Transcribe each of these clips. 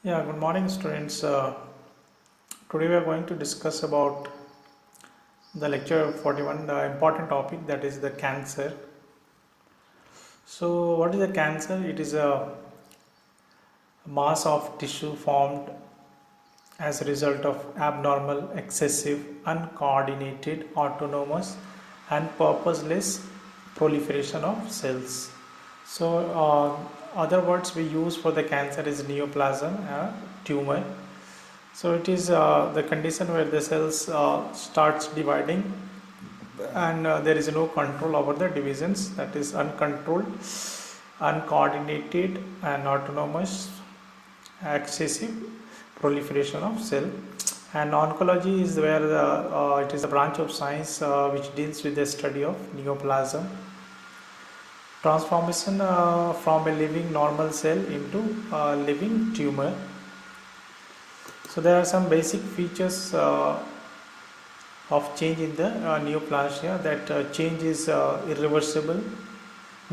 Yeah, good morning, students. Today we are going to discuss about the lecture 41, the important topic that is the cancer. So, what is a cancer? It is a mass of tissue formed as a result of abnormal, excessive, uncoordinated, autonomous, and purposeless proliferation of cells. So, other words we use for the cancer is neoplasm, tumor. So it is the condition where the cells starts dividing and there is no control over the divisions, that is uncontrolled, uncoordinated and autonomous excessive proliferation of cell. And oncology is where it is a branch of science which deals with the study of neoplasm, transformation from a living normal cell into a living tumor. So there are some basic features of change in the neoplasia. That change is irreversible,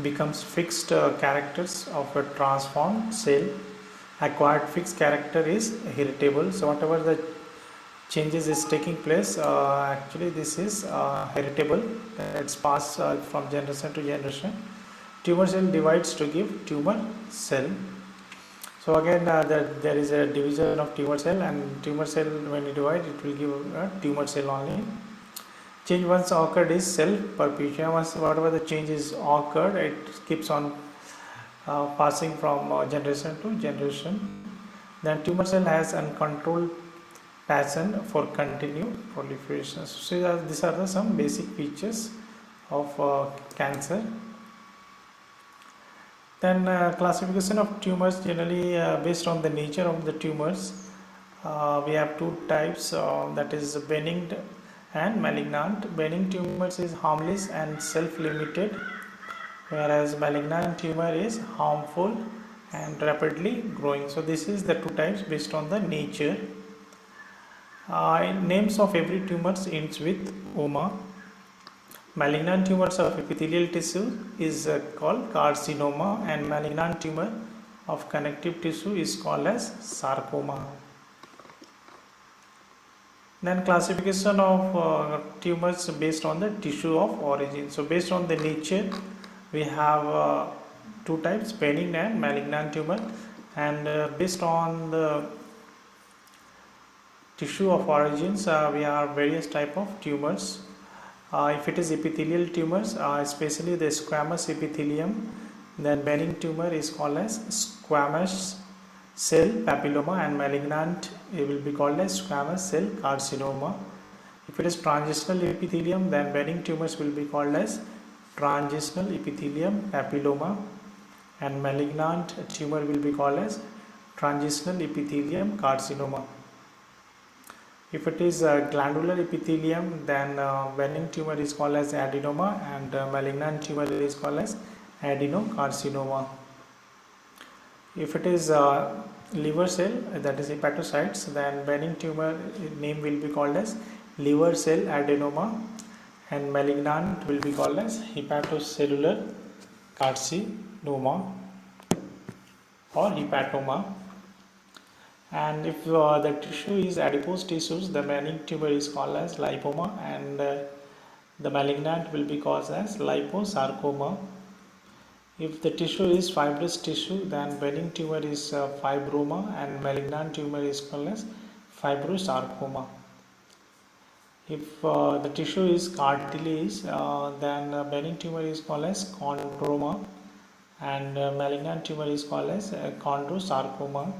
becomes fixed characters of a transformed cell. Acquired fixed character is heritable. So whatever the changes is taking place, actually this is heritable. It's passed from generation to generation. Tumor cell divides to give tumor cell. So again, there is a division of tumor cell, and tumor cell when you divide, it will give a tumor cell only. Change once occurred is self-perpetuation. Once whatever the change is occurred, it keeps on passing from generation to generation. Then tumor cell has uncontrolled passion for continued proliferation. So these are some basic features of cancer. Then classification of tumors, generally based on the nature of the tumors, we have two types, that is benign and malignant. Benign tumors is harmless and self-limited, whereas malignant tumor is harmful and rapidly growing. So this is the two types based on the nature. Names of every tumor ends with oma. Malignant tumors of epithelial tissue is called carcinoma, and malignant tumor of connective tissue is called as sarcoma. Then classification of tumors based on the tissue of origin. So based on the nature, we have two types, benign and malignant tumor, and based on the tissue of origins, we have various type of tumors. If it is epithelial tumors, especially the squamous epithelium, then benign tumor is called as squamous cell papilloma, and malignant it will be called as squamous cell carcinoma. If it is transitional epithelium, then benign tumors will be called as transitional epithelium papilloma, and malignant tumor will be called as transitional epithelium carcinoma. If it is glandular epithelium, then benign tumor is called as adenoma, and malignant tumor is called as adenocarcinoma. If it is liver cell, that is hepatocytes, then benign tumor name will be called as liver cell adenoma, and malignant will be called as hepatocellular carcinoma or hepatoma. And if the tissue is adipose tissues, the benign tumor is called as lipoma, and the malignant will be called as liposarcoma. If the tissue is fibrous tissue, then benign tumor is fibroma, and malignant tumor is called as fibrosarcoma. If the tissue is cartilage, then benign tumor is called as chondroma, and malignant tumor is called as chondrosarcoma.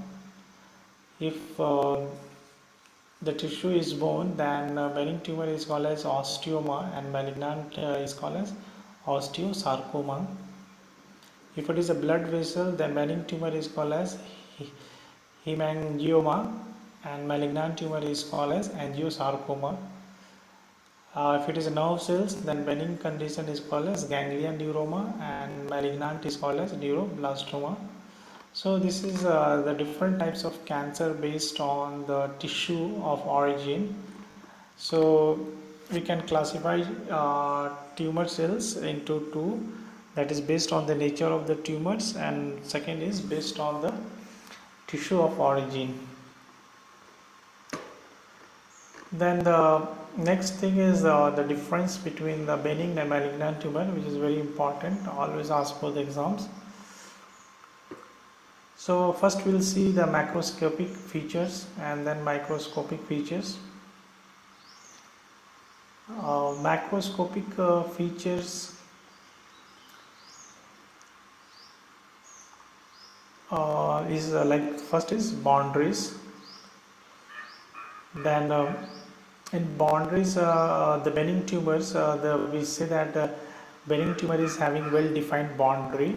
If the tissue is bone, then benign tumor is called as osteoma, and malignant is called as osteosarcoma. If it is a blood vessel, then benign tumor is called as hemangioma, and malignant tumor is called as angiosarcoma. If it is nerve cells, then benign condition is called as ganglion neuroma, and malignant is called as neuroblastoma. So this is the different types of cancer based on the tissue of origin. So we can classify tumor cells into two, that is based on the nature of the tumors, and second is based on the tissue of origin. Then the next thing is the difference between the benign and malignant tumor, which is very important, always asked for the exams. So first we'll see the macroscopic features and then microscopic features. Macroscopic features is like first is boundaries. Then in boundaries, the benign tumors, we say that benign tumor is having well-defined boundary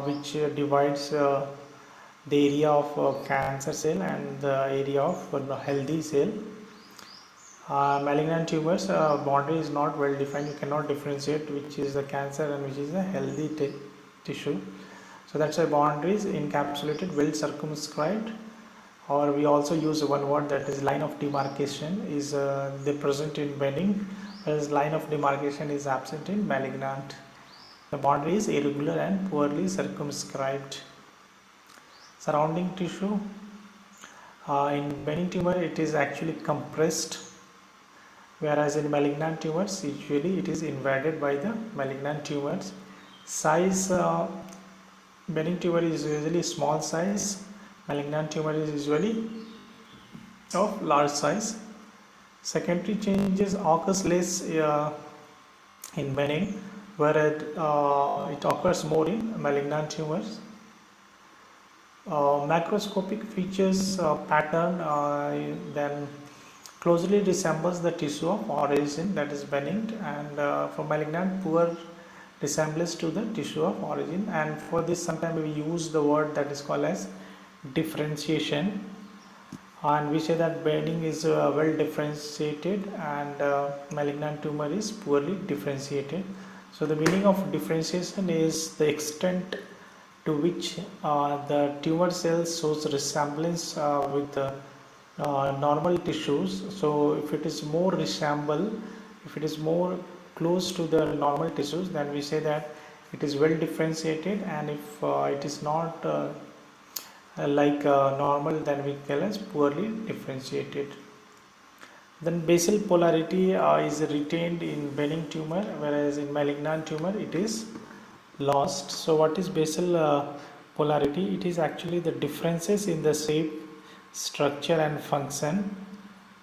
which divides the area of cancer cell and the area of healthy cell. Malignant tumors boundary is not well defined. You cannot differentiate which is the cancer and which is the healthy tissue. So that's why boundaries encapsulated, well circumscribed, or we also use one word, that is line of demarcation, is they present in benign, whereas line of demarcation is absent in malignant. The boundary is irregular and poorly circumscribed. Surrounding tissue, in benign tumor it is actually compressed, whereas in malignant tumors usually it is invaded by the malignant tumors. Size, benign tumor is usually small size, malignant tumor is usually of large size. Secondary changes occurs less in benign, whereas it occurs more in malignant tumors. Macroscopic features pattern then closely resembles the tissue of origin, that is benign, and for malignant poor resemblance to the tissue of origin. And for this sometimes we use the word that is called as differentiation, and we say that benign is well differentiated and malignant tumor is poorly differentiated. So the meaning of differentiation is the extent to which the tumor cells shows resemblance with the normal tissues. So if it is more resemble, if it is more close to the normal tissues, then we say that it is well differentiated, and if it is not like normal, then we call as poorly differentiated. Then basal polarity is retained in benign tumor, whereas in malignant tumor it is lost. So what is basal polarity? It is actually the differences in the shape, structure and function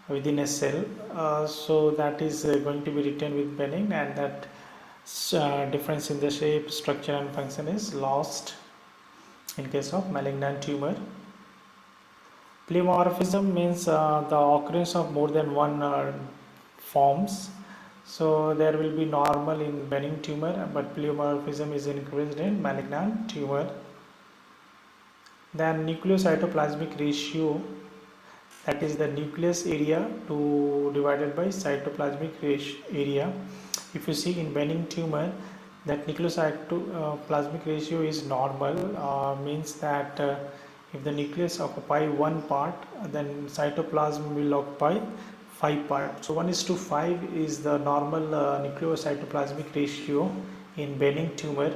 within a cell. So that is going to be written with benign, and that difference in the shape, structure and function is lost in case of malignant tumor. Pleomorphism means the occurrence of more than one forms. So there will be normal in benign tumor, but pleomorphism is increased in malignant tumor. Then nucleocytoplasmic ratio, that is the nucleus area divided by cytoplasmic area. If you see in benign tumor, that nucleocytoplasmic ratio is normal, means that if the nucleus occupy one part, then cytoplasm will occupy 5 parts. So 1:5 is the normal nucleocytoplasmic ratio in benign tumor.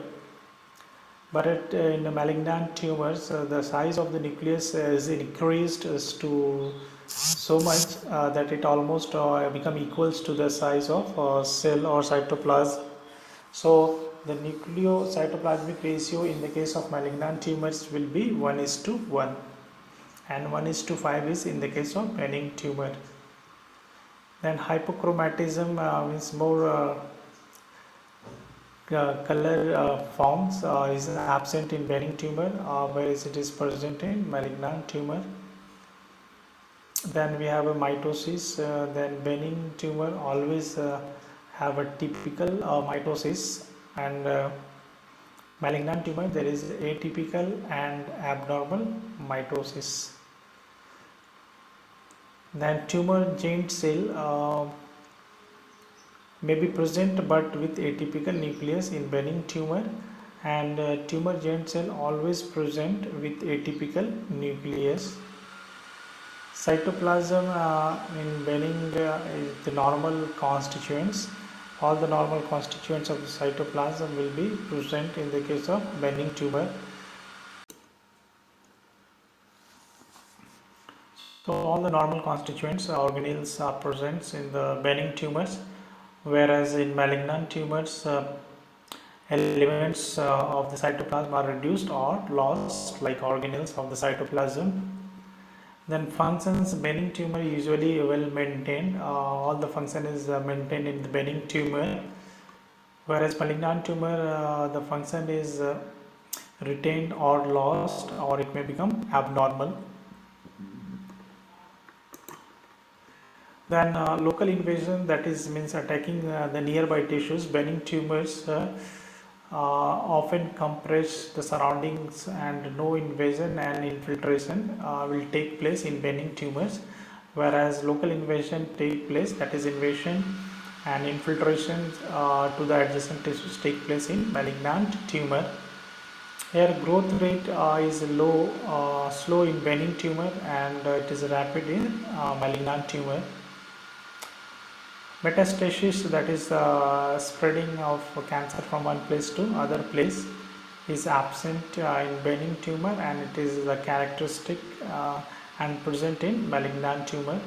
But in the malignant tumors, the size of the nucleus is increased to so much that it almost become equals to the size of cell or cytoplasm. So the nucleocytoplasmic ratio in the case of malignant tumors will be 1:1, and 1:5 is in the case of benign tumor. Then hypochromatism means more color forms is absent in benign tumor, whereas it is present in malignant tumor. Then we have a mitosis. Then benign tumor always have a typical mitosis, and malignant tumor there is atypical and abnormal mitosis. Then tumor germ cell may be present but with atypical nucleus in benign tumor, and tumor germ cell always present with atypical nucleus. Cytoplasm in benign is the normal constituents. All the normal constituents of the cytoplasm will be present in the case of benign tumor. So all the normal constituents organelles are present in the benign tumors, whereas in malignant tumors elements of the cytoplasm are reduced or lost, like organelles of the cytoplasm. Then functions, benign tumor usually well maintained. All the function is maintained in the benign tumor, whereas malignant tumor the function is retained or lost, or it may become abnormal. Then local invasion, that is means attacking the nearby tissues. Benign tumors often compress the surroundings, and no invasion and infiltration will take place in benign tumors, whereas local invasion take place, that is invasion and infiltration to the adjacent tissues take place in malignant tumor. Here growth rate is slow in benign tumor, and it is rapid in malignant tumor. Metastasis, that is spreading of cancer from one place to other place, is absent in benign tumor, and it is the characteristic and present in malignant tumor.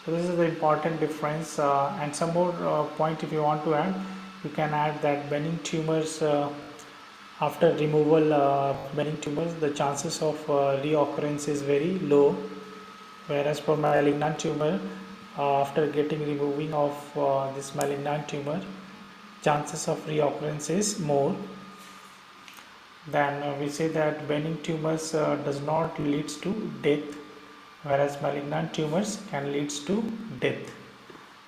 So this is the important difference, and some more point if you want to add, you can add that benign tumors after removal benign tumors, the chances of reoccurrence is very low, whereas for malignant tumor, after getting removing of this malignant tumor, chances of reoccurrence is more. Then we say that benign tumors does not leads to death, whereas malignant tumors can leads to death.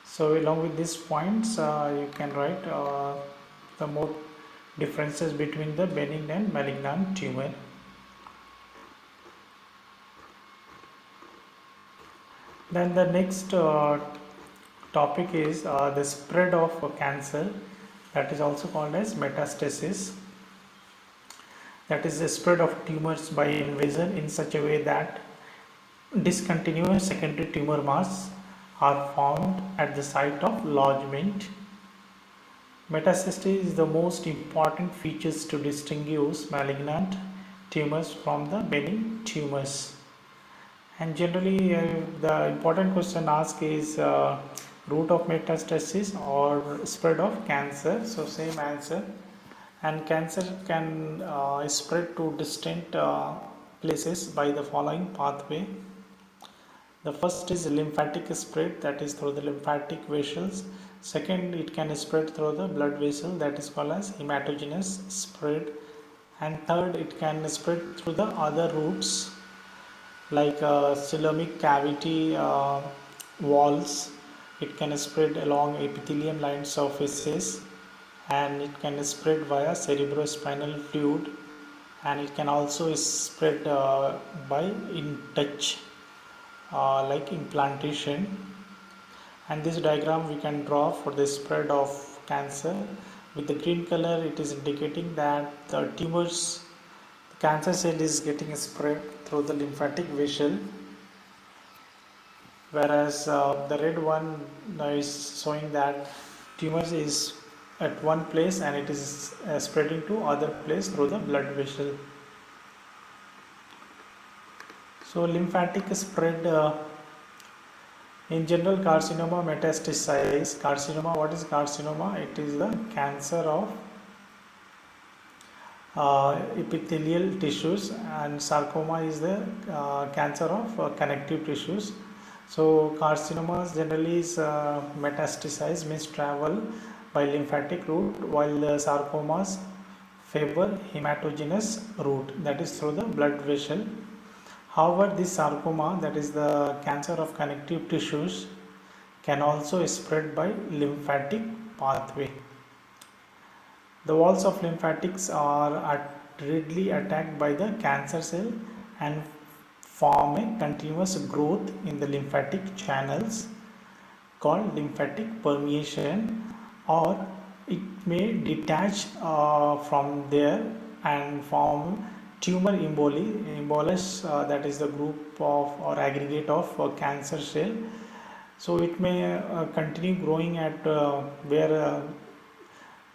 So along with these points, you can write the more differences between the benign and malignant tumor. Then the next topic is the spread of cancer, that is also called as metastasis. That is the spread of tumors by invasion in such a way that discontinuous secondary tumor mass are found at the site of lodgement. Metastasis is the most important features to distinguish malignant tumors from the benign tumors. And generally the important question asked is route of metastasis or spread of cancer. So same answer. And cancer can spread to distant places by the following pathway. The first is lymphatic spread, that is through the lymphatic vessels. Second, it can spread through the blood vessel, that is called as hematogenous spread. And third, it can spread through the other routes like coelomic cavity walls. It can spread along epithelium line surfaces, and it can spread via cerebrospinal fluid, and it can also spread by in touch like implantation. And this diagram we can draw for the spread of cancer. With the green color, it is indicating that the tumors, the cancer cell is getting spread through the lymphatic vessel, whereas the red one is showing that tumors is at one place and it is spreading to other place through the blood vessel. So lymphatic spread in general, carcinoma metastasize. Carcinoma, what is carcinoma? It is the cancer of epithelial tissues, and sarcoma is the cancer of connective tissues. So carcinomas generally is metastasize, means travel by lymphatic route, while the sarcomas favor hematogenous route, that is through the blood vessel. However, this sarcoma, that is the cancer of connective tissues, can also spread by lymphatic pathway. The walls of lymphatics are readily attacked by the cancer cell and form a continuous growth in the lymphatic channels called lymphatic permeation, or it may detach from there and form tumor embolus, that is the group of or aggregate of cancer cell. So it may continue growing at where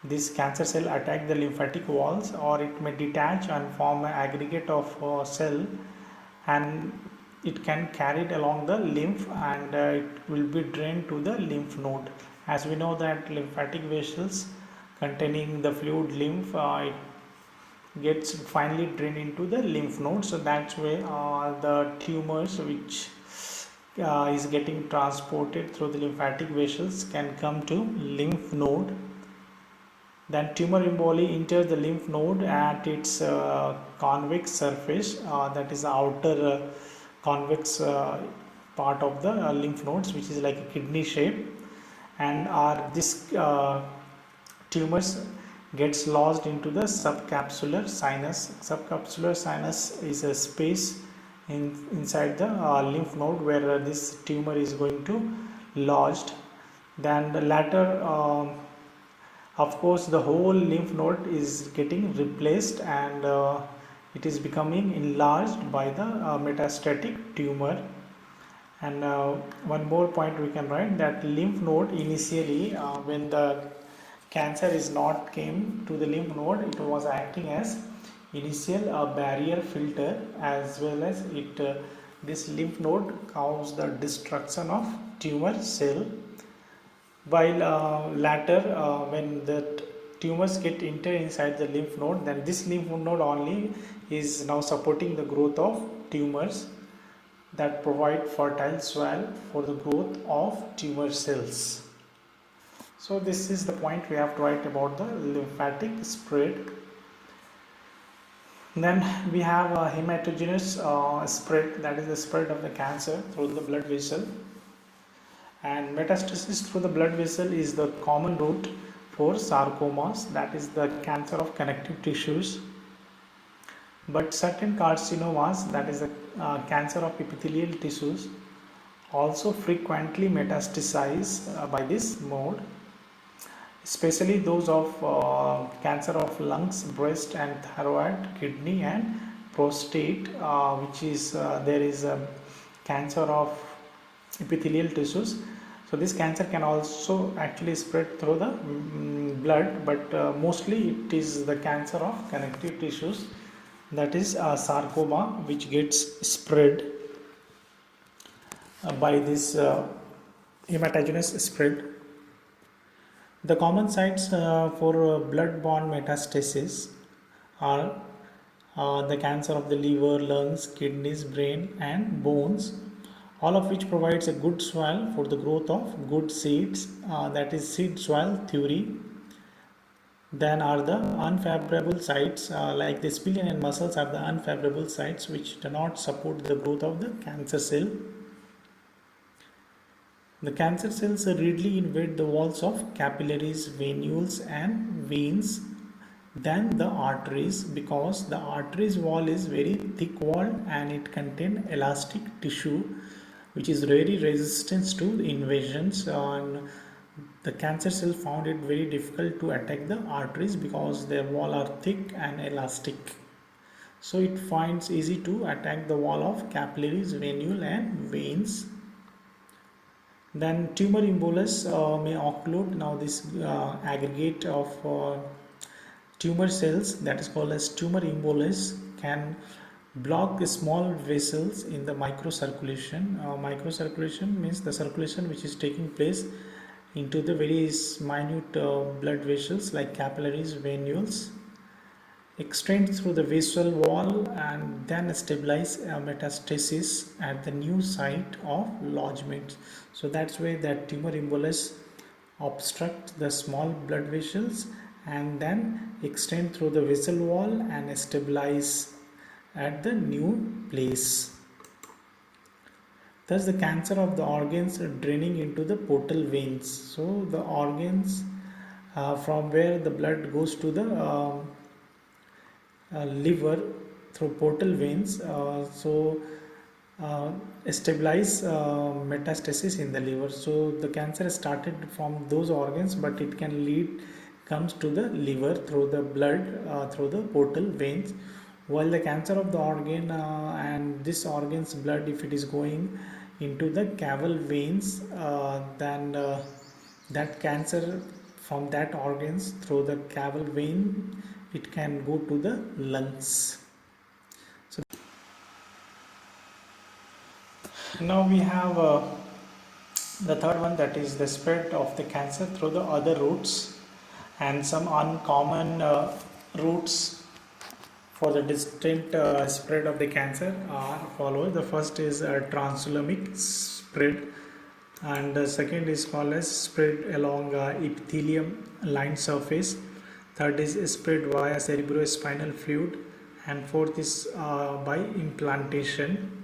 this cancer cell attack the lymphatic walls, or it may detach and form an aggregate of cell, and it can carry it along the lymph, and it will be drained to the lymph node. As we know that lymphatic vessels containing the fluid lymph, it gets finally drained into the lymph node. So that's why the tumors which is getting transported through the lymphatic vessels can come to lymph node. Then tumor emboli enters the lymph node at its convex surface, that is the outer convex part of the lymph nodes, which is like a kidney shape, and this tumors gets lodged into the subcapsular sinus. Subcapsular sinus is a space inside the lymph node where this tumor is going to lodged. Then the latter, of course, the whole lymph node is getting replaced, and it is becoming enlarged by the metastatic tumor. And one more point we can write, that lymph node initially, when the cancer is not came to the lymph node, it was acting as initial barrier filter, as well as it this lymph node caused the destruction of tumor cell, while later when the tumors get enter inside the lymph node, then this lymph node only is now supporting the growth of tumors that provide fertile soil for the growth of tumor cells. So this is the point we have to write about the lymphatic spread. Then we have a hematogenous spread, that is the spread of the cancer through the blood vessel. And metastasis through the blood vessel is the common route for sarcomas, that is the cancer of connective tissues. But certain carcinomas, that is the cancer of epithelial tissues, also frequently metastasize by this mode, especially those of cancer of lungs, breast and thyroid, kidney and prostate, which is there is a cancer of epithelial tissues. So this cancer can also actually spread through the blood, but mostly it is the cancer of connective tissues, that is sarcoma, which gets spread by this hematogenous spread. The common sites for blood-borne metastasis are the cancer of the liver, lungs, kidneys, brain and bones, all of which provides a good soil for the growth of good seeds, that is seed soil theory. Then are the unfavorable sites, like the spleen and muscles are the unfavorable sites which do not support the growth of the cancer cell. The cancer cells readily invade the walls of capillaries, venules and veins than the arteries, because the arteries wall is very thick walled and it contains elastic tissue which is very resistant to invasions, and the cancer cell found it very difficult to attack the arteries because their wall are thick and elastic. So it finds easy to attack the wall of capillaries, venule and veins. Then tumor embolus may occlude. Now this aggregate of tumor cells, that is called as tumor embolus, can block the small vessels in the microcirculation. Microcirculation means the circulation which is taking place into the very minute blood vessels like capillaries, venules, extend through the vessel wall and then stabilize metastasis at the new site of lodgement. So that's why that tumor embolus obstruct the small blood vessels and then extend through the vessel wall and stabilize at the new place. Thus the cancer of the organs draining into the portal veins. So the organs from where the blood goes to the liver through portal veins, stabilize metastasis in the liver. So the cancer started from those organs, but it can comes to the liver through the blood through the portal veins, while the cancer of the organ and this organ's blood, if it is going into the caval veins, then that cancer from that organs through the caval vein, it can go to the lungs. So Now we have the third one, that is the spread of the cancer through the other routes, and some uncommon routes for the distinct spread of the cancer are followed. The first is translumic spread, and the second is called as spread along epithelium line surface. Third is spread via cerebrospinal fluid, and fourth is by implantation,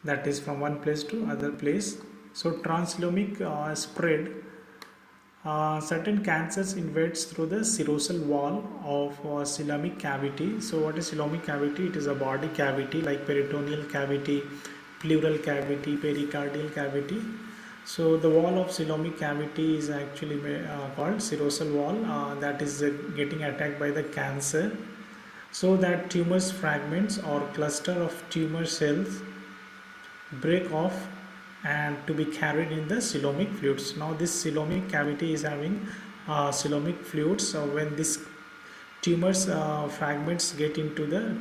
that is from one place to other place. So translumic spread, certain cancers invades through the serosal wall of coelomic cavity. So what is coelomic cavity? It is a body cavity like peritoneal cavity, pleural cavity, pericardial cavity. So the wall of coelomic cavity is actually called serosal wall, that is getting attacked by the cancer, so that tumors fragments or cluster of tumor cells break off and to be carried in the coelomic fluids. Now this coelomic cavity is having coelomic fluids. So when this tumors fragments get into the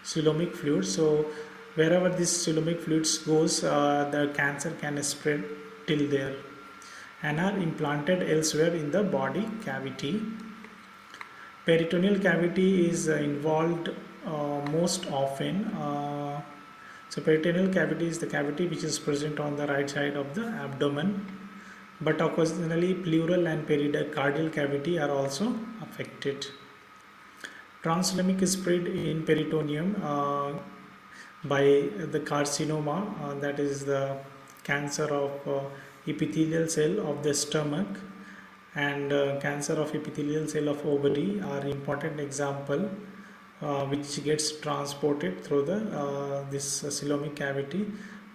coelomic fluid, so wherever this coelomic fluids goes, the cancer can spread till there and are implanted elsewhere in the body cavity. Peritoneal cavity is involved most often. So peritoneal cavity is the cavity which is present on the right side of the abdomen, but occasionally pleural and pericardial cavity are also affected. Translumic spread in peritoneum by the carcinoma, that is the cancer of epithelial cell of the stomach, and cancer of epithelial cell of ovary are important example, which gets transported through the this coelomic cavity,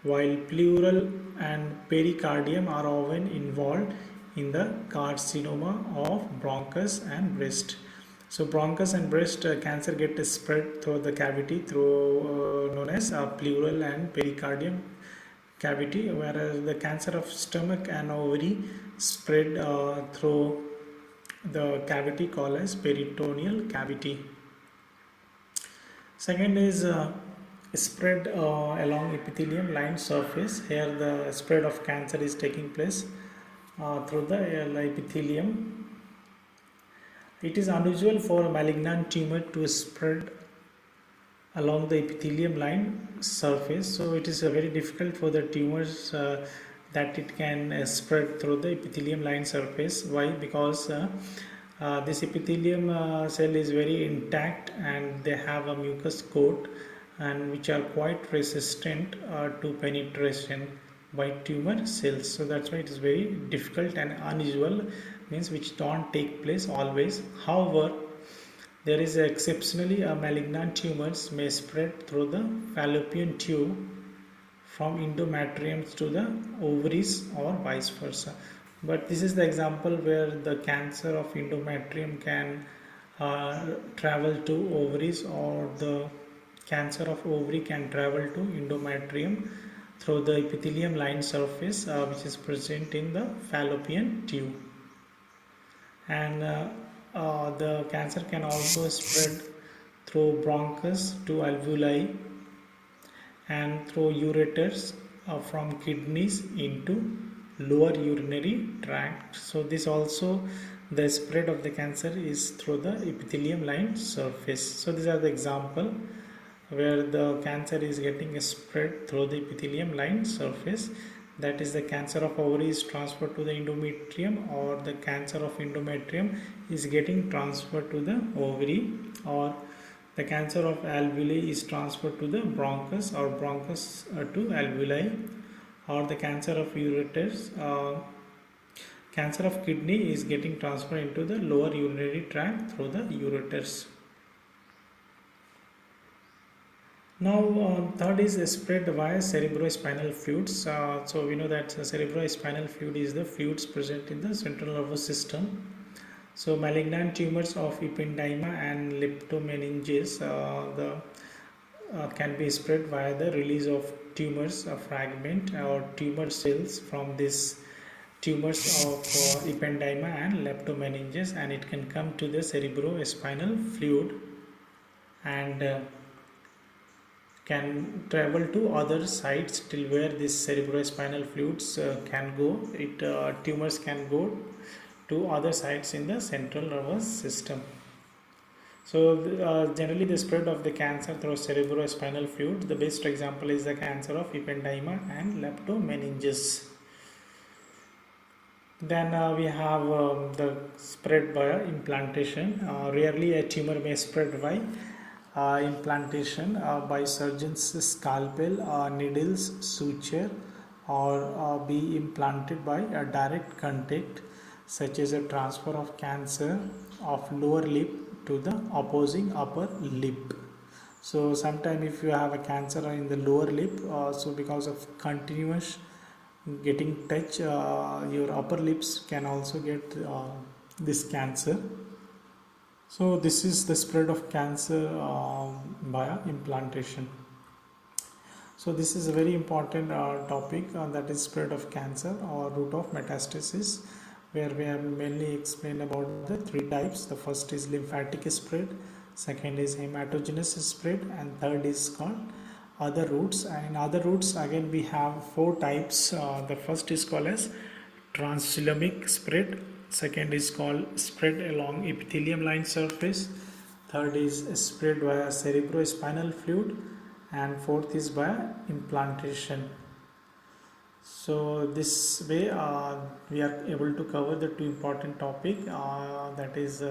while pleural and pericardium are often involved in the carcinoma of bronchus and breast. So bronchus and breast cancer get spread through the cavity through known as pleural and pericardium cavity, whereas the cancer of stomach and ovary spread through the cavity called as peritoneal cavity. Second is spread along epithelium line surface. Here the spread of cancer is taking place through the epithelium. It is unusual for a malignant tumor to spread along the epithelium line surface. So it is very difficult for the tumors that it can spread through the epithelium line surface. Why? Because this epithelium cell is very intact and they have a mucus coat, and which are quite resistant to penetration by tumor cells. So that's why it is very difficult and unusual, means which don't take place always. However, there is exceptionally a malignant tumors may spread through the fallopian tube from endometrium to the ovaries or vice versa. But this is the example where the cancer of endometrium can travel to ovaries, or the cancer of ovary can travel to endometrium through the epithelium line surface, which is present in the fallopian tube. And the cancer can also spread through bronchus to alveoli and through ureters from kidneys into lower urinary tract. So this also, the spread of the cancer is through the epithelium line surface. So these are the example where the cancer is getting spread through the epithelium line surface. That is, the cancer of ovary is transferred to the endometrium, or the cancer of endometrium is getting transferred to the ovary, or the cancer of alveoli is transferred to the bronchus, or bronchus to alveoli, or the cancer of ureters, cancer of kidney is getting transferred into the lower urinary tract through the ureters. Now third is spread via cerebrospinal fluids. So we know that cerebrospinal fluid is the fluids present in the central nervous system. So malignant tumors of ependyma and leptomeninges can be spread via the release of tumors, a fragment or tumor cells from this tumors of ependyma and leptomeninges, and it can come to the cerebrospinal fluid, and can travel to other sites till where this cerebrospinal fluids can go. Tumors can go to other sites in the central nervous system. So generally the spread of the cancer through cerebrospinal fluid, the best example is the cancer of ependyma and leptomeninges. Then we have the spread by implantation. Rarely a tumor may spread by implantation by surgeon's scalpel, needles, suture, or be implanted by a direct contact, such as a transfer of cancer of lower lip to the opposing upper lip. So sometime if you have a cancer in the lower lip, so because of continuous getting touch, your upper lips can also get this cancer. So this is the spread of cancer via implantation. So this is a very important topic, that is spread of cancer or route of metastasis, where we have mainly explained about the three types. The first is lymphatic spread, second is hematogenous spread, and third is called other routes. And other routes, again we have four types. The first is called as transgelomic spread, second is called spread along epithelium line surface, third is spread via cerebrospinal fluid, and fourth is by implantation. So this way we are able to cover the two important topic, that is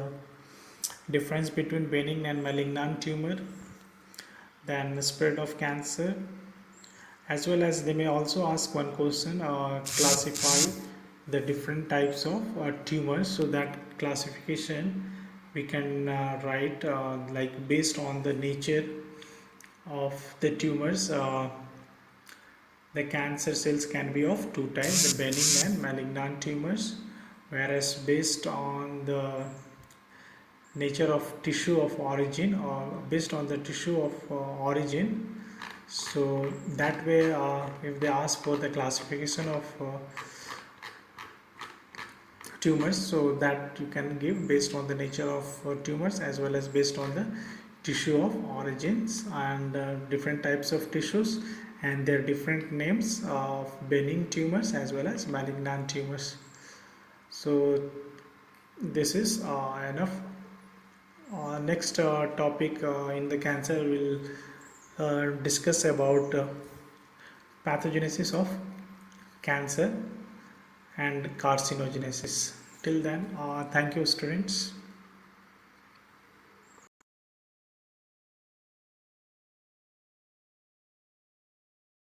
difference between benign and malignant tumor, then the spread of cancer, as well as they may also ask one question, classify the different types of tumors. So that classification we can write like based on the nature of the tumors. The cancer cells can be of two types, the benign and malignant tumors, whereas based on the nature of tissue of origin, or based on the tissue of origin, so that way if they ask for the classification of tumors, so that you can give based on the nature of tumors as well as based on the tissue of origins, and different types of tissues and their different names of benign tumors as well as malignant tumors. So this is enough. Next topic in the cancer will discuss about pathogenesis of cancer and carcinogenesis. Till then, thank you students.